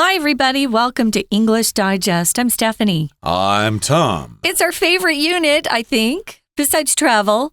Hi, everybody. Welcome to English Digest. I'm Stephanie. I'm Tom. It's our favorite unit, I think, besides travel.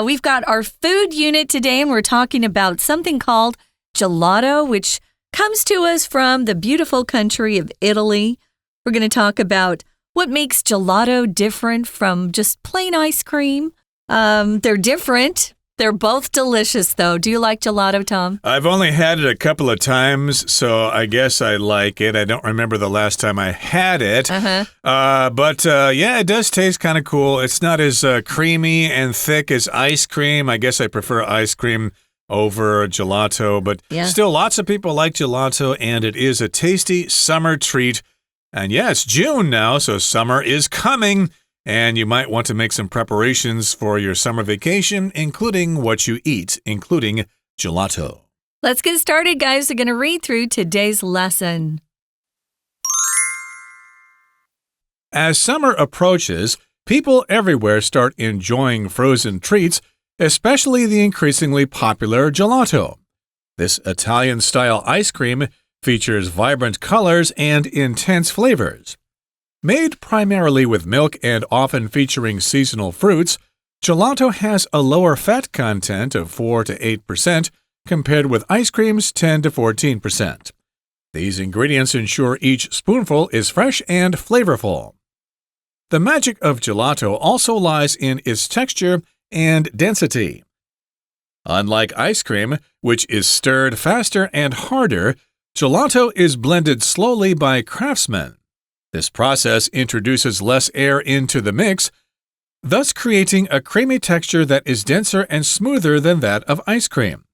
We've got our food unit today, and we're talking about something called gelato, which comes to us from the beautiful country of Italy. We're going to talk about what makes gelato different from just plain ice cream. They're different. They're both delicious, though. Do you like gelato, Tom? I've only had it a couple of times, so I guess I like it. I don't remember the last time I had it. But it does taste kind of cool. It's not as creamy and thick as ice cream. I guess I prefer ice cream over gelato, but still lots of people like gelato, and it is a tasty summer treat. And it's June now, so summer is coming. And you might want to make some preparations for your summer vacation, including what you eat, including gelato. Let's get started, guys. We're going to read through today's lesson. As summer approaches, people everywhere start enjoying frozen treats, especially the increasingly popular gelato. This Italian-style ice cream features vibrant colors and intense flavors. Made primarily with milk and often featuring seasonal fruits, gelato has a lower fat content of 4 to 8% compared with ice cream's 10 to 14%. These ingredients ensure each spoonful is fresh and flavorful. The magic of gelato also lies in its texture and density. Unlike ice cream, which is stirred faster and harder, gelato is blended slowly by craftsmen. This process introduces less air into the mix, thus creating a creamy texture that is denser and smoother than that of ice cream.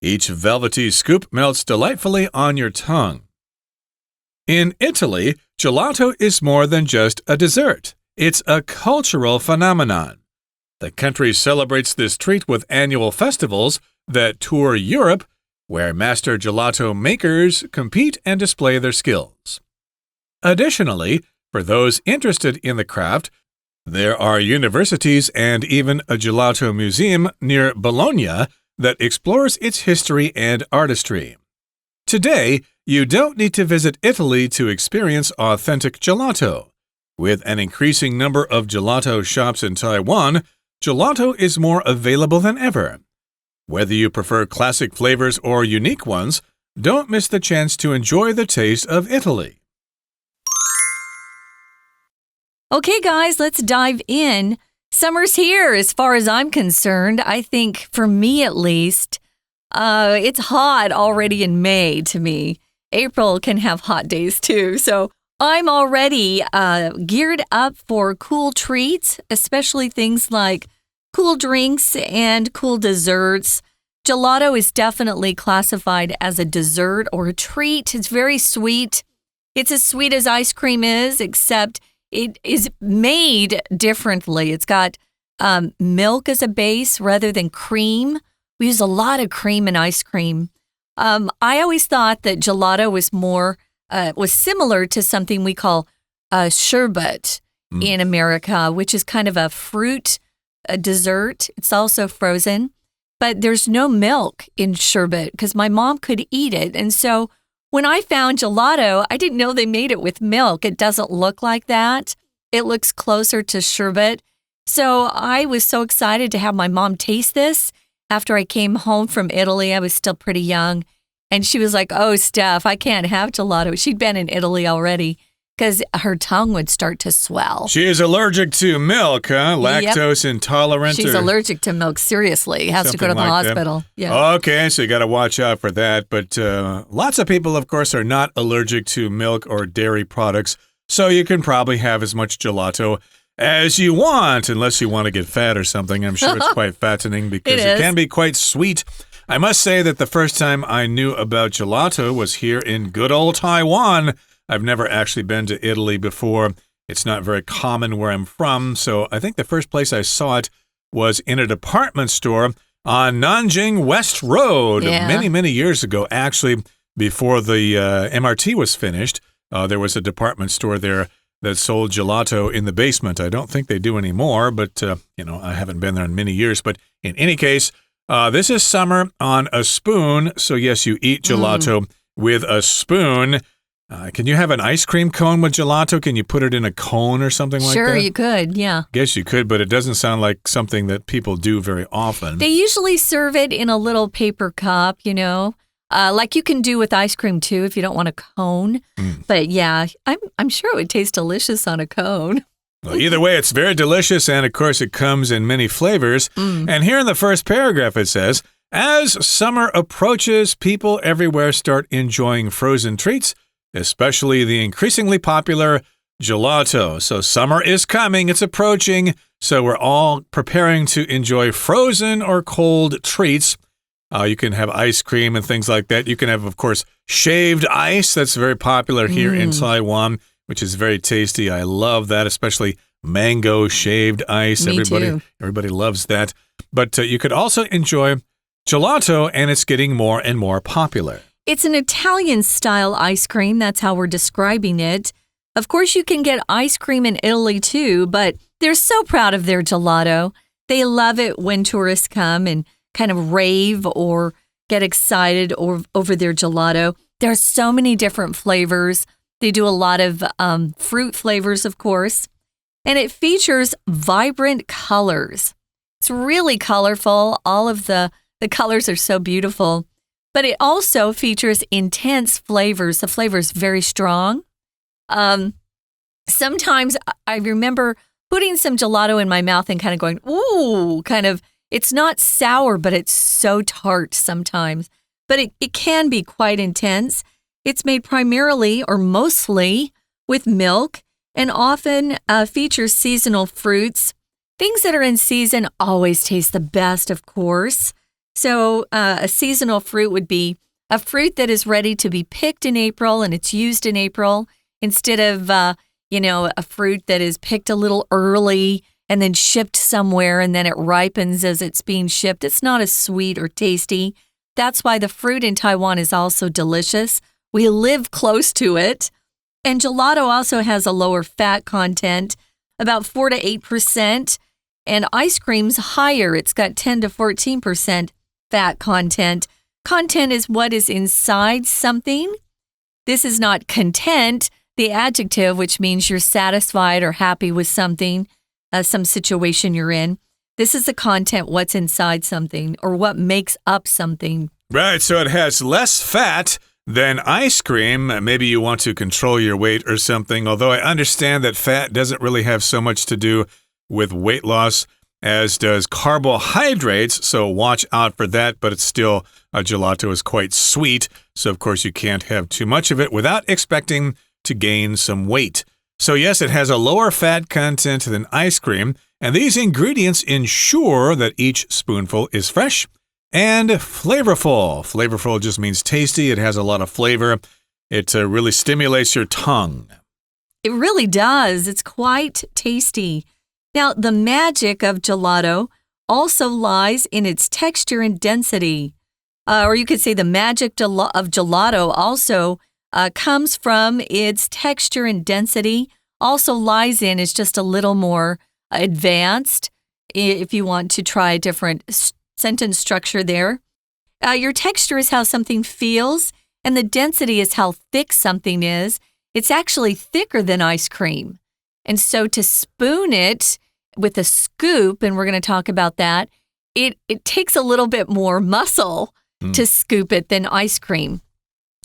Each velvety scoop melts delightfully on your tongue. In Italy, gelato is more than just a dessert. It's a cultural phenomenon. The country celebrates this treat with annual festivals that tour Europe, where master gelato makers compete and display their skills. Additionally, for those interested in the craft, there are universities and even a gelato museum near Bologna that explores its history and artistry. Today, you don't need to visit Italy to experience authentic gelato. With an increasing number of gelato shops in Taiwan, gelato is more available than ever. Whether you prefer classic flavors or unique ones, don't miss the chance to enjoy the taste of Italy. Okay, guys, let's dive in. Summer's here as far as I'm concerned. I think, for me at least, it's hot already in May to me. April can have hot days too. So I'm already geared up for cool treats, especially things like cool drinks and cool desserts. Gelato is definitely classified as a dessert or a treat. It's very sweet. It's as sweet as ice cream is, except it is made differently. It's got milk as a base rather than cream. We use a lot of cream in ice cream. I always thought that gelato was similar to something we call sherbet in America, which is kind of a fruit dessert. It's also frozen, but there's no milk in sherbet because my mom could eat it. And so when I found gelato, I didn't know they made it with milk. It doesn't look like that. It looks closer to sherbet. So I was so excited to have my mom taste this. After I came home from Italy, I was still pretty young. And she was like, "Oh, Steph, I can't have gelato." She'd been in Italy already because her tongue would start to swell. She is allergic to milk, huh? Lactose intolerant? She's allergic to milk, seriously. Has to go to the hospital. Yeah. Okay, so you got to watch out for that. But lots of people, of course, are not allergic to milk or dairy products, so you can probably have as much gelato as you want, unless you want to get fat or something. I'm sure it's quite fattening because it can be quite sweet. I must say that the first time I knew about gelato was here in good old Taiwan. I've never actually been to Italy before. It's not very common where I'm from, so I think the first place I saw it was in a department store on Nanjing West Road many, many years ago. Actually, before the MRT was finished, there was a department store there that sold gelato in the basement. I don't think they do anymore, but, I haven't been there in many years. But in any case, this is summer on a spoon. So, yes, you eat gelato with a spoon. Can you have an ice cream cone with gelato? Can you put it in a cone or something like that? Sure, you could, yeah. Guess you could, but it doesn't sound like something that people do very often. They usually serve it in a little paper cup, like you can do with ice cream too if you don't want a cone. But yeah, I'm sure it would taste delicious on a cone. Well, either way, it's very delicious, and of course it comes in many flavors. And here in the first paragraph it says, as summer approaches, people everywhere start enjoying frozen treats, especially the increasingly popular gelato. So summer is coming, it's approaching, so we're all preparing to enjoy frozen or cold treats. You can have ice cream and things like that. You can have, of course, shaved ice. That's very popular here in Taiwan, which is very tasty. I love that, especially mango shaved ice. Me too. Everybody loves that. But you could also enjoy gelato, and it's getting more and more popular. It's an Italian-style ice cream. That's how we're describing it. Of course, you can get ice cream in Italy too, but they're so proud of their gelato. They love it when tourists come and kind of rave or get excited over their gelato. There are so many different flavors. They do a lot of fruit flavors, of course. And it features vibrant colors. It's really colorful. All of the colors are so beautiful. But it also features intense flavors. The flavor is very strong. Sometimes I remember putting some gelato in my mouth and kind of going, ooh, it's not sour, but it's so tart sometimes. But it can be quite intense. It's made primarily or mostly with milk and often features seasonal fruits. Things that are in season always taste the best, of course. So a seasonal fruit would be a fruit that is ready to be picked in April and it's used in April instead of, a fruit that is picked a little early and then shipped somewhere and then it ripens as it's being shipped. It's not as sweet or tasty. That's why the fruit in Taiwan is also delicious. We live close to it. And gelato also has a lower fat content, about 4 to 8%. And ice cream's higher. It's got 10 to 14% fat content. Content is what is inside something. This is not content, the adjective, which means you're satisfied or happy with something, some situation you're in. This is the content, what's inside something or what makes up something. Right, so it has less fat than ice cream. Maybe you want to control your weight or something, although I understand that fat doesn't really have so much to do with weight loss as does carbohydrates, so watch out for that, but it's still, gelato is quite sweet, so of course you can't have too much of it without expecting to gain some weight. So yes, it has a lower fat content than ice cream, and these ingredients ensure that each spoonful is fresh and flavorful. Flavorful just means tasty. It has a lot of flavor. It really stimulates your tongue. It really does. It's quite tasty. Now, the magic of gelato also lies in its texture and density. Or you could say the magic of gelato also comes from its texture and density. Also lies in is just a little more advanced if you want to try a different sentence structure there. Your texture is how something feels, and the density is how thick something is. It's actually thicker than ice cream. And so to spoon it with a scoop, and we're going to talk about that, it takes a little bit more muscle to scoop it than ice cream.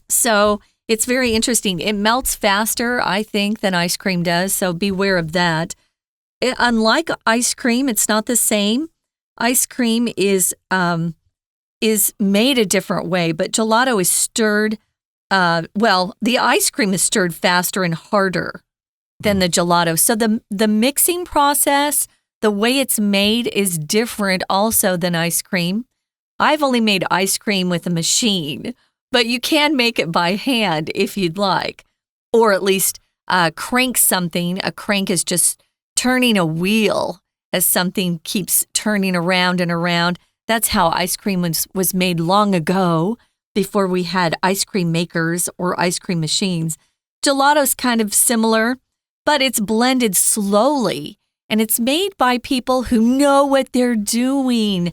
So it's very interesting. It melts faster, I think, than ice cream does, so beware of that. Unlike ice cream, it's not the same. Ice cream is made a different way, but gelato is stirred. The ice cream is stirred faster and harder than the gelato. So the mixing process, the way it's made is different also than ice cream. I've only made ice cream with a machine, but you can make it by hand if you'd like, or at least crank something. A crank is just turning a wheel as something keeps turning around and around. That's how ice cream was made long ago, before we had ice cream makers or ice cream machines. Gelato's kind of similar, but it's blended slowly, and it's made by people who know what they're doing.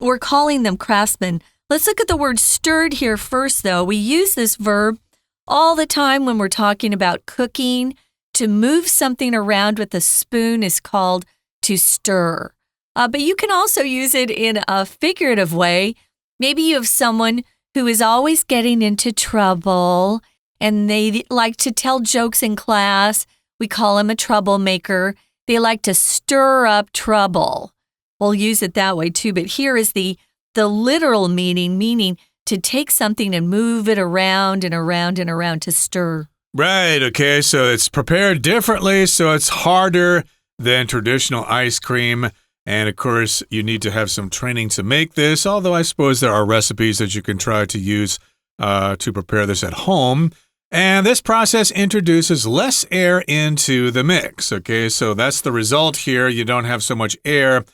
We're calling them craftsmen. Let's look at the word stirred here first, though. We use this verb all the time when we're talking about cooking. To move something around with a spoon is called to stir. But you can also use it in a figurative way. Maybe you have someone who is always getting into trouble and they like to tell jokes in class. We call them a troublemaker. They like to stir up trouble. We'll use it that way too, but here is the literal meaning to take something and move it around and around and around to stir. Right, okay, so it's prepared differently, so it's harder than traditional ice cream. And of course, you need to have some training to make this, although I suppose there are recipes that you can try to use to prepare this at home. And this process introduces less air into the mix, okay? So that's the result here. You don't have so much air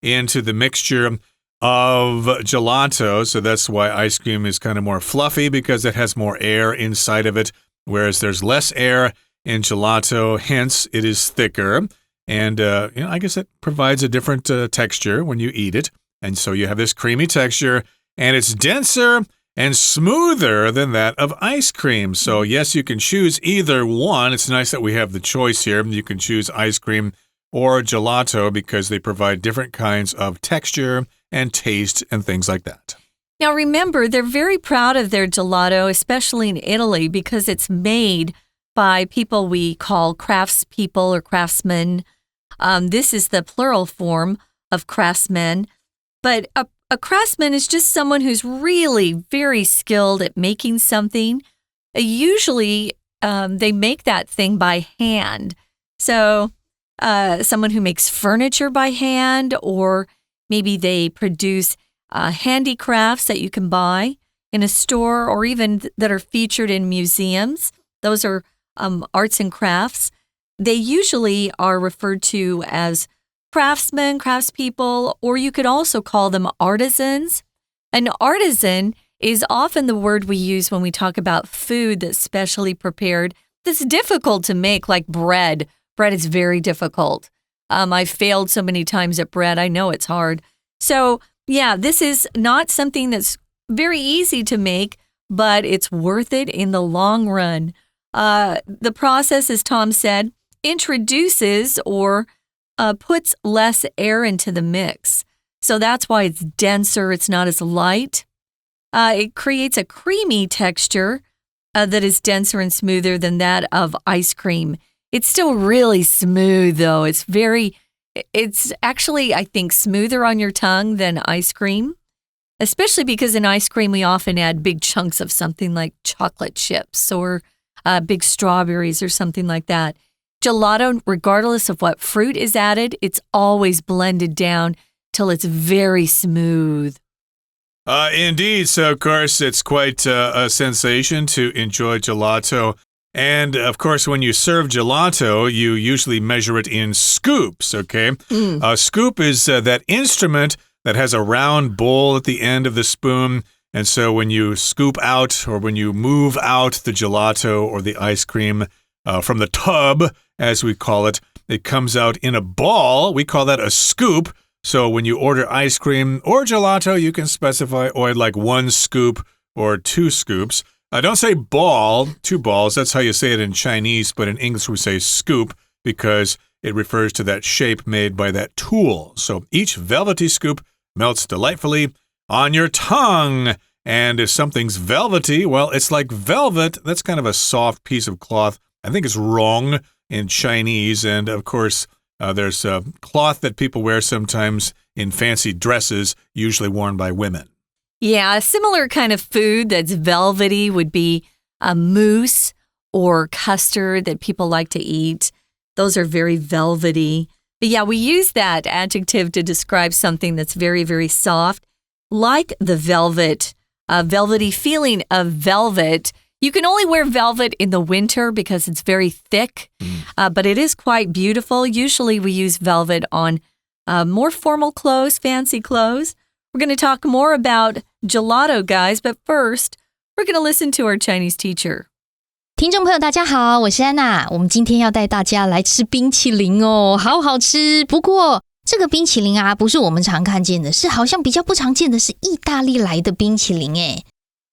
into the mixture of gelato, so that's why ice cream is kind of more fluffy because it has more air inside of it. Whereas there's less air in gelato, hence it is thicker. And, I guess it provides a different texture when you eat it. And so you have this creamy texture, and it's denser and smoother than that of ice cream. So, yes, you can choose either one. It's nice that we have the choice here. You can choose ice cream or gelato because they provide different kinds of texture and taste and things like that. Now, remember, they're very proud of their gelato, especially in Italy, because it's made by people we call craftspeople or craftsmen. This is the plural form of craftsmen. But a craftsman is just someone who's really very skilled at making something. Usually, they make that thing by hand. So, someone who makes furniture by hand, or maybe they produce handicrafts that you can buy in a store or even that are featured in museums. Those are arts and crafts. They usually are referred to as craftsmen, craftspeople, or you could also call them artisans. An artisan is often the word we use when we talk about food that's specially prepared, that's difficult to make, like bread. Bread is very difficult. I've failed so many times at bread. I know it's hard. So, yeah, this is not something that's very easy to make, but it's worth it in the long run. The process, as Tom said, introduces or puts less air into the mix. So that's why it's denser. It's not as light. It creates a creamy texture that is denser and smoother than that of ice cream. It's still really smooth, though. It's actually, I think, smoother on your tongue than ice cream, especially because in ice cream, we often add big chunks of something like chocolate chips or big strawberries or something like that. Gelato, regardless of what fruit is added, it's always blended down till it's very smooth. Indeed. So, of course, it's quite a sensation to enjoy gelato. And, of course, when you serve gelato, you usually measure it in scoops, okay? A scoop is that instrument that has a round bowl at the end of the spoon. And so when you scoop out or when you move out the gelato or the ice cream from the tub, as we call it, it comes out in a ball. We call that a scoop. So when you order ice cream or gelato, you can specify, I'd like 1 scoop or 2 scoops. Don't say ball, 2 balls. That's how you say it in Chinese, but in English we say scoop because it refers to that shape made by that tool. So each velvety scoop melts delightfully on your tongue. And if something's velvety, well, it's like velvet. That's kind of a soft piece of cloth. I think it's wrong in Chinese. And, of course, there's cloth that people wear sometimes in fancy dresses, usually worn by women. Yeah, a similar kind of food that's velvety would be a mousse or custard that people like to eat. Those are very velvety. But yeah, we use that adjective to describe something that's very, very soft, like the velvet, a velvety feeling of velvet. You can only wear velvet in the winter because it's very thick, but it is quite beautiful. Usually we use velvet on more formal clothes, fancy clothes. We're going to talk more about gelato, guys, but first, we're going to listen to our Chinese teacher. 听众朋友大家好，我是安娜。我们今天要带大家来吃冰淇淋哦，好好吃。不过这个冰淇淋啊，不是我们常看见的，是好像比较不常见的是意大利来的冰淇淋诶。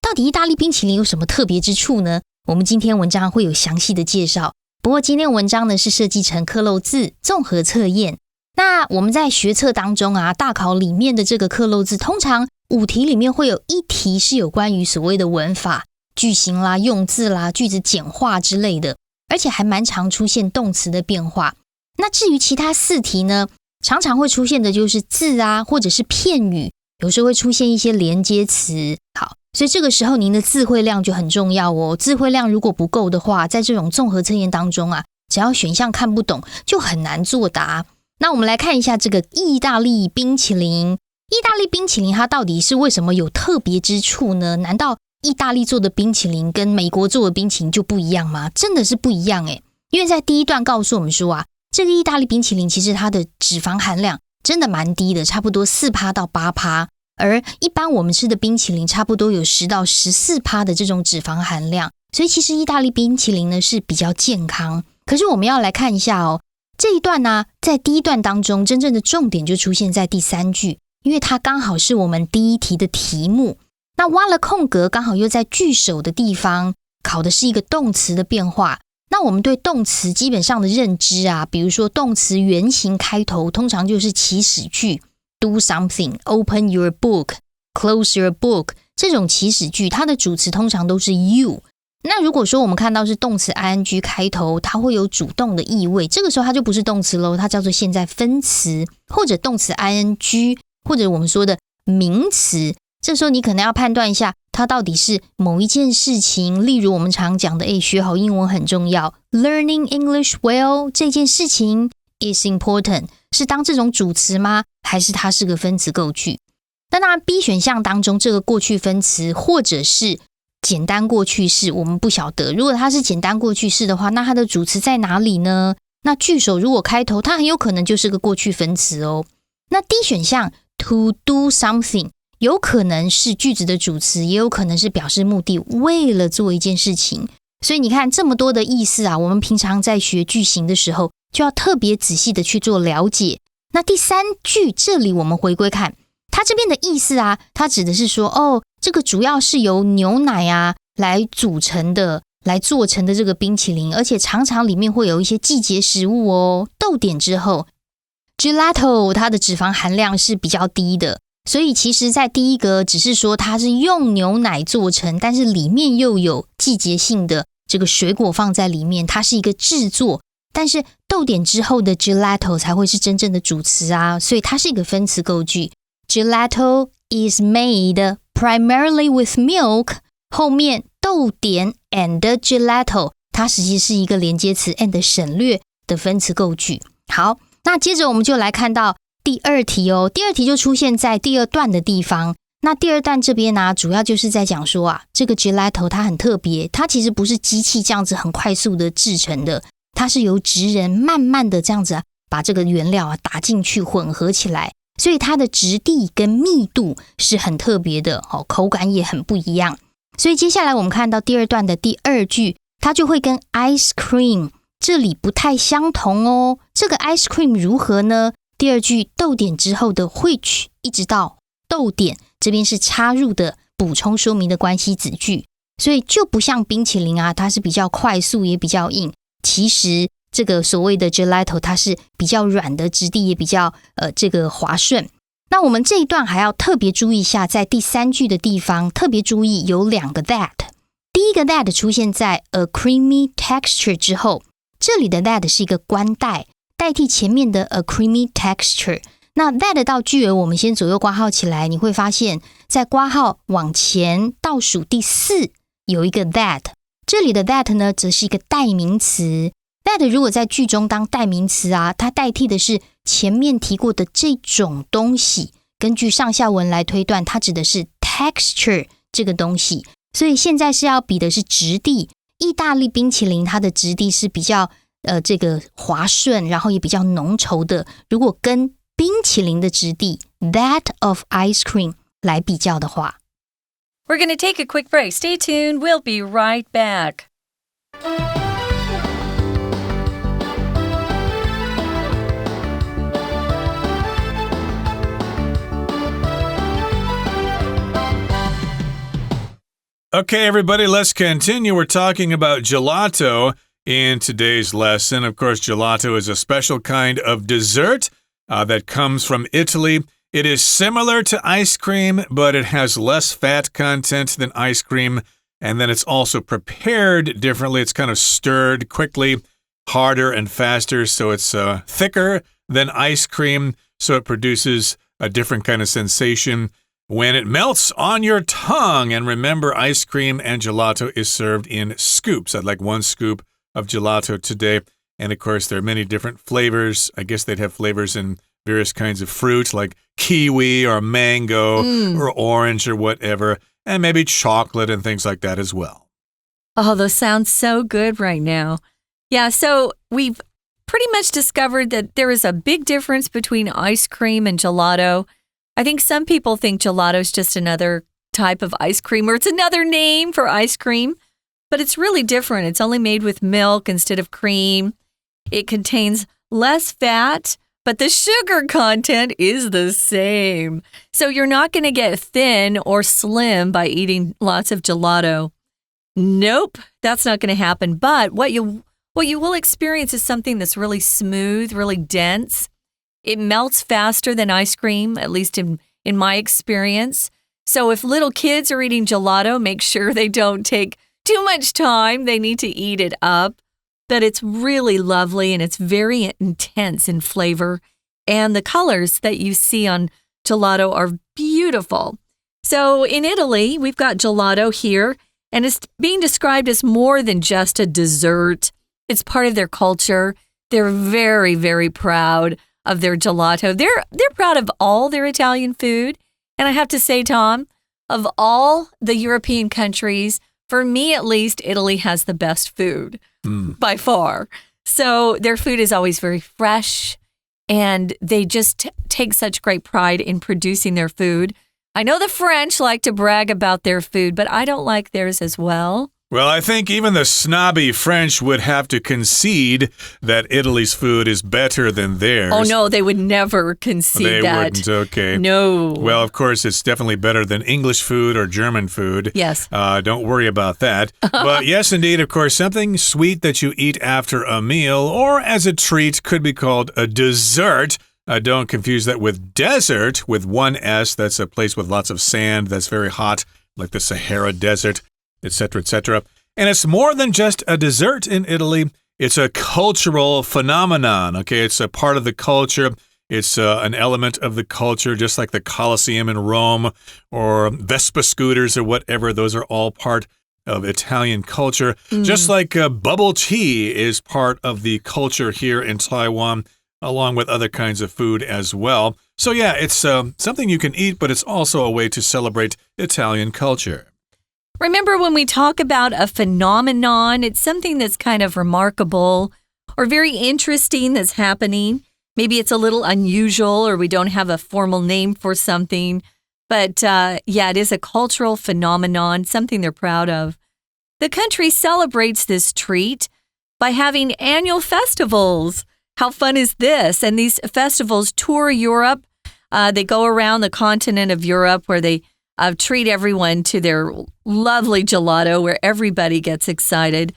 到底意大利冰淇淋有什么特别之处呢？我们今天文章会有详细的介绍。不过今天文章呢是设计成克漏字综合测验。那我们在学测当中啊，大考里面的这个克漏字，通常5题里面会有1题是有关于所谓的文法、句型啦、用字啦、句子简化之类的，而且还蛮常出现动词的变化。那至于其他4题呢，常常会出现的就是字啊，或者是片语，有时候会出现一些连接词。好，所以这个时候您的字汇量就很重要哦。字汇量如果不够的话，在这种综合测验当中啊，只要选项看不懂，就很难作答。那我们来看一下这个意大利冰淇淋。意大利冰淇淋它到底是为什么有特别之处呢？难道意大利做的冰淇淋跟美国做的冰淇淋就不一样吗？真的是不一样耶。因为在第一段告诉我们说啊，这个意大利冰淇淋其实它的脂肪含量真的蛮低的，差不多 4% 到 8%， 而一般我们吃的冰淇淋差不多有10到14% 的这种脂肪含量，所以其实意大利冰淇淋呢是比较健康。可是我们要来看一下哦，这一段呢，在第一段当中真正的重点就出现在第3句，因为它刚好是我们第1题的题目。那挖了空格，刚好又在句首的地方，考的是一个动词的变化。那我们对动词基本上的认知啊，比如说动词原形开头通常就是祈使句 do something, open your book, close your book， 这种祈使句它的主词通常都是 you。那如果说我们看到是动词 ing 开头，它会有主动的意味，这个时候它就不是动词咯，它叫做现在分词，或者动词 ing， 或者我们说的名词。这时候你可能要判断一下它到底是某一件事情，例如我们常讲的学好英文很重要， Learning English well 这件事情 is important， 是当这种主词吗？还是它是个分词构句？那当然 B 选项当中这个过去分词或者是简单过去式我们不晓得，如果它是简单过去式的话，那它的主词在哪里呢？那句首如果开头，它很有可能就是个过去分词哦。那 D 选项 to do something有可能是句子的主词，也有可能是表示目的，为了做一件事情。所以你看这么多的意思啊，我们平常在学句型的时候就要特别仔细的去做了解。那第3句这里我们回归看，它这边的意思啊，它指的是说这个主要是由牛奶啊来组成的，来做成的这个冰淇淋，而且常常里面会有一些季节食物哦。逗点之后 Gelato 它的脂肪含量是比较低的，所以其实在第一个只是说它是用牛奶做成，但是里面又有季节性的这个水果放在里面，它是一个制作，但是逗点之后的 Gelato 才会是真正的主词啊，所以它是一个分词构句。 Gelato is made primarily with milk， 后面逗点 and gelato 它实际是一个连接词 and 省略的分词构句。好，那接着我们就来看到第2题哦。第2题就出现在第2段的地方。那第2段这边呢，主要就是在讲说啊，这个 gelato 它很特别，它其实不是机器这样子很快速的制成的，它是由职人慢慢的这样子把这个原料打进去混合起来，所以它的质地跟密度是很特别的，口感也很不一样。所以接下来我们看到第2段的第2句，它就会跟 ice cream 这里不太相同哦。这个 ice cream 如何呢？第2句逗点之后的 which 一直到逗点，这边是插入的补充说明的关系子句，所以就不像冰淇淋啊，它是比较快速也比较硬。其实这个所谓的 gelato 它是比较软的，质地也比较这个滑顺。那我们这一段还要特别注意一下，在第3句的地方特别注意有2个 that。 第一个 that 出现在 a creamy texture 之后，这里的 that 是一个关代，代替前面的 a creamy texture。 那 that 到句尾我们先左右括号起来，你会发现在括号往前倒数第4有一个 that， 这里的 that 呢则是一个代名词。 that 如果在句中当代名词啊，它代替的是前面提过的这种东西，根据上下文来推断，它指的是 texture 这个东西。所以现在是要比的是质地，意大利冰淇淋它的质地是比较这个滑顺，然后也比较浓稠的。如果跟冰淇淋的质地 that of ice cream 来比较的话。 We're going to take a quick break. Stay tuned. We'll be right back. Okay, everybody, let's continue. We're talking about gelato in today's lesson. Of course, gelato is a special kind of dessert that comes from Italy. It is similar to ice cream, but it has less fat content than ice cream. And then it's also prepared differently. It's kind of stirred quickly, harder and faster, so it's thicker than ice cream, so it produces a different kind of sensation when it melts on your tongue. And remember, ice cream and gelato is served in scoops. I'd like 1 scoop of gelato today. And of course, there are many different flavors. I guess they'd have flavors in various kinds of fruit, like kiwi or mango or orange or whatever, and maybe chocolate and things like that as well. Oh, those sound so good right now. Yeah, so we've pretty much discovered that there is a big difference between ice cream and gelato. I think some people think gelato is just another type of ice cream, or it's another name for ice cream, but it's really different. It's only made with milk instead of cream. It contains less fat, but the sugar content is the same. So you're not going to get thin or slim by eating lots of gelato. Nope, that's not going to happen. But what you will experience is something that's really smooth, really dense. It melts faster than ice cream, at least in my experience. So if little kids are eating gelato, make sure they don't take too much time. They need to eat it up. But it's really lovely and it's very intense in flavor. And the colors that you see on gelato are beautiful. So in Italy, we've got gelato here, and it's being described as more than just a dessert. It's part of their culture. They're very, very proud of their gelato. They're proud of all their Italian food. And I have to say, Tom, of all the European countries, for me at least, Italy has the best food by far. So their food is always very fresh, and they just take such great pride in producing their food. I know the French like to brag about their food, but I don't like theirs as well. Well, I think even the snobby French would have to concede that Italy's food is better than theirs. Oh, no, they would never concede that. They wouldn't, okay. No. Well, of course, it's definitely better than English food or German food. Yes. Don't worry about that. But yes, indeed, of course, something sweet that you eat after a meal or as a treat could be called a dessert. Don't confuse that with desert with 1 S. That's a place with lots of sand that's very hot, like the Sahara Desert, etc., etc. And it's more than just a dessert in Italy. It's a cultural phenomenon, okay? It's a part of the culture. It's an element of the culture, just like the Colosseum in Rome or Vespa scooters or whatever. Those are all part of Italian culture. Just like bubble tea is part of the culture here in Taiwan, along with other kinds of food as well. So yeah, it's something you can eat, but it's also a way to celebrate Italian culture. Remember when we talk about a phenomenon, it's something that's kind of remarkable or very interesting that's happening. Maybe it's a little unusual or we don't have a formal name for something. But yeah, it is a cultural phenomenon, something they're proud of. The country celebrates this treat by having annual festivals. How fun is this? And these festivals tour Europe. They go around the continent of Europe where they treat everyone to their lovely gelato where everybody gets excited.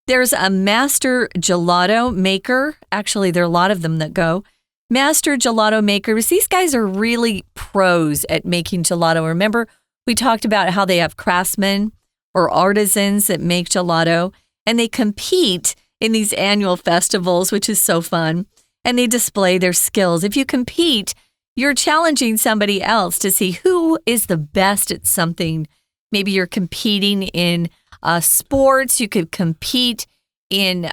There's a master gelato maker. Actually, there are a lot of them that go. Master gelato makers. These guys are really pros at making gelato. Remember, we talked about how they have craftsmen or artisans that make gelato, and they compete in these annual festivals, which is so fun, and they display their skills. If you compete, you're challenging somebody else to see who is the best at something. Maybe you're competing in sports. You could compete in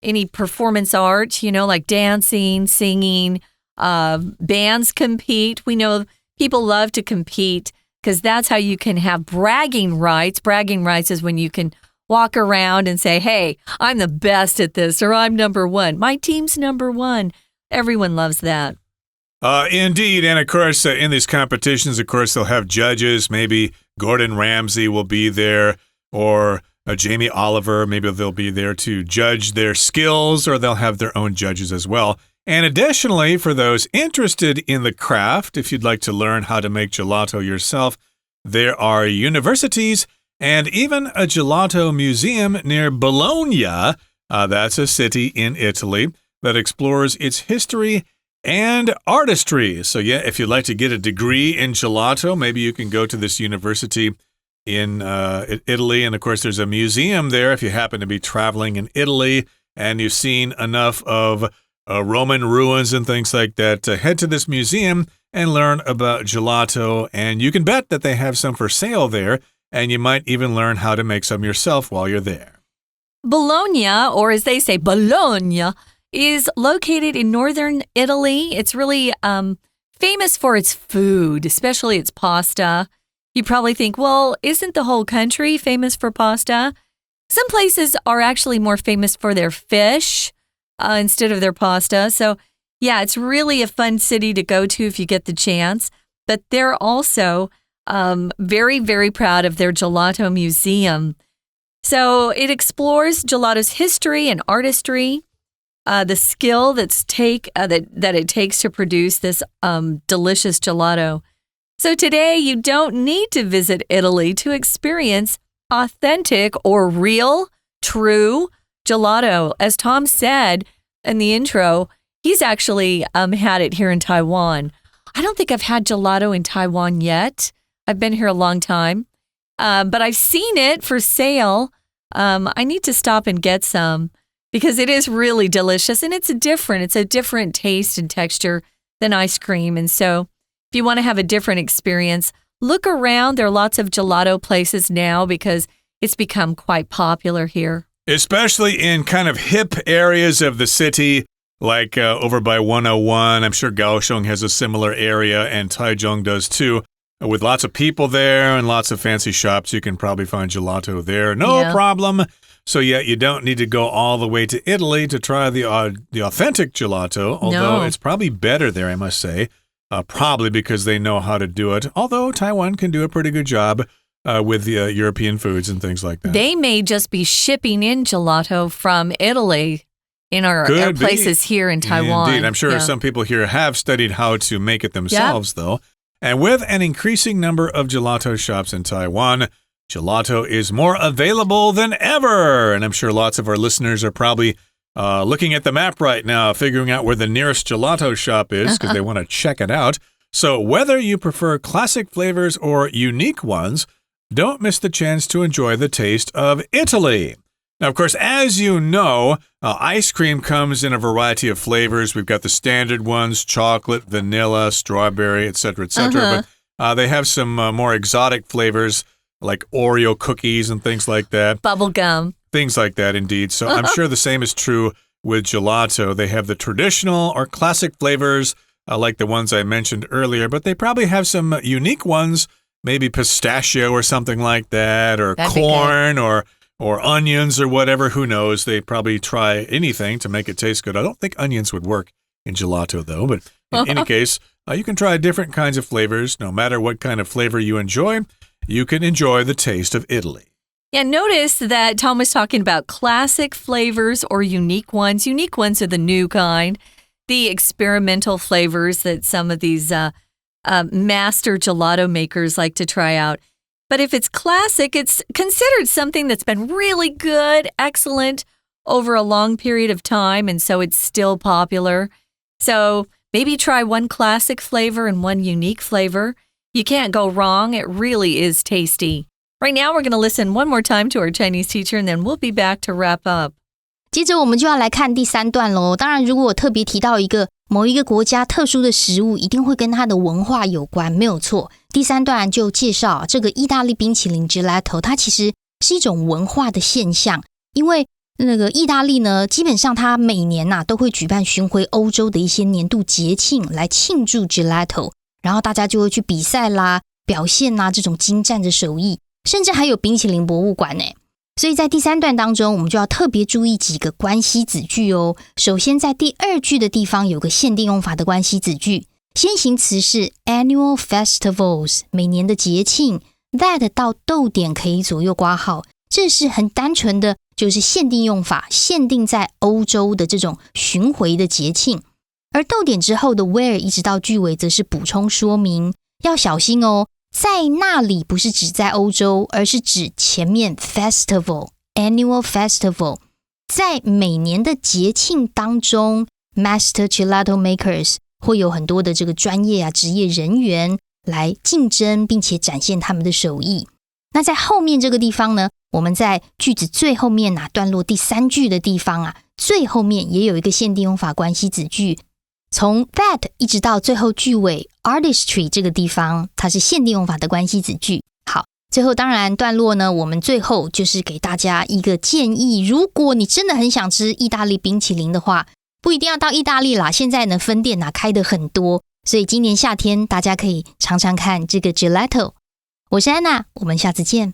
any performance art, like dancing, singing. Bands compete. We know people love to compete because that's how you can have bragging rights. Bragging rights is when you can walk around and say, hey, I'm the best at this, or I'm number one. My team's number one. Everyone loves that. Indeed. And of course, in these competitions, of course, they'll have judges. Maybe Gordon Ramsay will be there, or Jamie Oliver. Maybe they'll be there to judge their skills, or they'll have their own judges as well. And additionally, for those interested in the craft, if you'd like to learn how to make gelato yourself, there are universities and even a gelato museum near Bologna. That's a city in Italy that explores its history and artistry. So yeah, if you'd like to get a degree in gelato, maybe you can go to this university in Italy. And of course, there's a museum there if you happen to be traveling in Italy and you've seen enough of Roman ruins and things like that. Head to this museum and learn about gelato. And you can bet that they have some for sale there. And you might even learn how to make some yourself while you're there. Bologna, or as they say, Bologna, is located in northern Italy. It's really famous for its food, especially its pasta. You probably think, well, isn't the whole country famous for pasta? Some places are actually more famous for their fish instead of their pasta. So, yeah, it's really a fun city to go to if you get the chance. But they're also very, very proud of their gelato museum. So it explores gelato's history and artistry, the skill that it takes to produce this delicious gelato. So today you don't need to visit Italy to experience authentic or real, true gelato. As Tom said in the intro, he's actually had it here in Taiwan. I don't think I've had gelato in Taiwan yet. I've been here a long time, but I've seen it for sale. I need to stop and get some because it is really delicious and it's a different taste and texture than ice cream. And so if you want to have a different experience, look around. There are lots of gelato places now because it's become quite popular here. Especially in kind of hip areas of the city, like over by 101. I'm sure Kaohsiung has a similar area and Taichung does too. With lots of people there and lots of fancy shops, you can probably find gelato there. No problem. So, yeah, you don't need to go all the way to Italy to try the authentic gelato, although it's probably better there, I must say, probably because they know how to do it, although Taiwan can do a pretty good job with the European foods and things like that. They may just be shipping in gelato from Italy in our places here in Taiwan. Indeed. I'm sure some people here have studied how to make it themselves, though. And with an increasing number of gelato shops in Taiwan, gelato is more available than ever. And I'm sure lots of our listeners are probably looking at the map right now, figuring out where the nearest gelato shop is because they want to check it out. So whether you prefer classic flavors or unique ones, don't miss the chance to enjoy the taste of Italy. Now, of course, as you know, ice cream comes in a variety of flavors. We've got the standard ones, chocolate, vanilla, strawberry, etc., etc. But they have some more exotic flavors like Oreo cookies and things like that. Bubble gum. Things like that, indeed. So I'm sure the same is true with gelato. They have the traditional or classic flavors like the ones I mentioned earlier, but they probably have some unique ones, maybe pistachio or something like that, or corn or onions or whatever, who knows? They probably try anything to make it taste good. I don't think onions would work in gelato, though. But in any case, you can try different kinds of flavors. No matter what kind of flavor you enjoy, you can enjoy the taste of Italy. Yeah, notice that Tom was talking about classic flavors or unique ones. Unique ones are the new kind, the experimental flavors that some of these master gelato makers like to try out. But if it's classic, it's considered something that's been really good, excellent over a long period of time, and so it's still popular. So maybe try one classic flavor and one unique flavor. You can't go wrong. It really is tasty. Right now, we're going to listen one more time to our Chinese teacher, and then we'll be back to wrap up. 接着我们就要来看第3段咯。当然，如果我特别提到某一个国家特殊的食物，一定会跟它的文化有关，没有错。第3段就介绍这个意大利冰淇淋 Gelato， 它其实是一种文化的现象。因为那个意大利呢，基本上它每年都会举办巡回欧洲的一些年度节庆来庆祝 Gelato， 然后大家就会去比赛啦、表现啦这种精湛的手艺，甚至还有冰淇淋博物馆耶。所以在第3段当中，我们就要特别注意几个关系子句哦。首先在第2句的地方有个限定用法的关系子句，先行词是 annual festivals， 每年的节庆， that 到逗点可以左右括号，这是很单纯的就是限定用法，限定在欧洲的这种巡回的节庆。而逗点之后的 where 一直到句尾则是补充说明，要小心哦，在那里不是指在欧洲，而是指前面 festival annual festival， 在每年的节庆当中 Master Gelato Makers 会有很多的这个专业职业人员来竞争，并且展现他们的手艺。那在后面这个地方呢，我们在句子最后面段落第3句的地方最后面也有一个限定用法关系子句，从 that 一直到最后句尾 artistry 这个地方，它是限定用法的关系子句。好，最后当然段落呢，我们最后就是给大家一个建议，如果你真的很想吃意大利冰淇淋的话，不一定要到意大利啦，现在呢分店开得很多，所以今年夏天大家可以尝尝看这个 gelato。 我是安娜，我们下次见。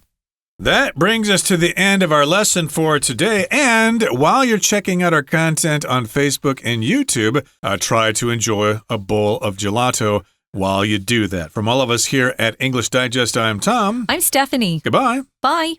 That brings us to the end of our lesson for today. And while you're checking out our content on Facebook and YouTube, try to enjoy a bowl of gelato while you do that. From all of us here at English Digest, I'm Tom. I'm Stephanie. Goodbye. Bye.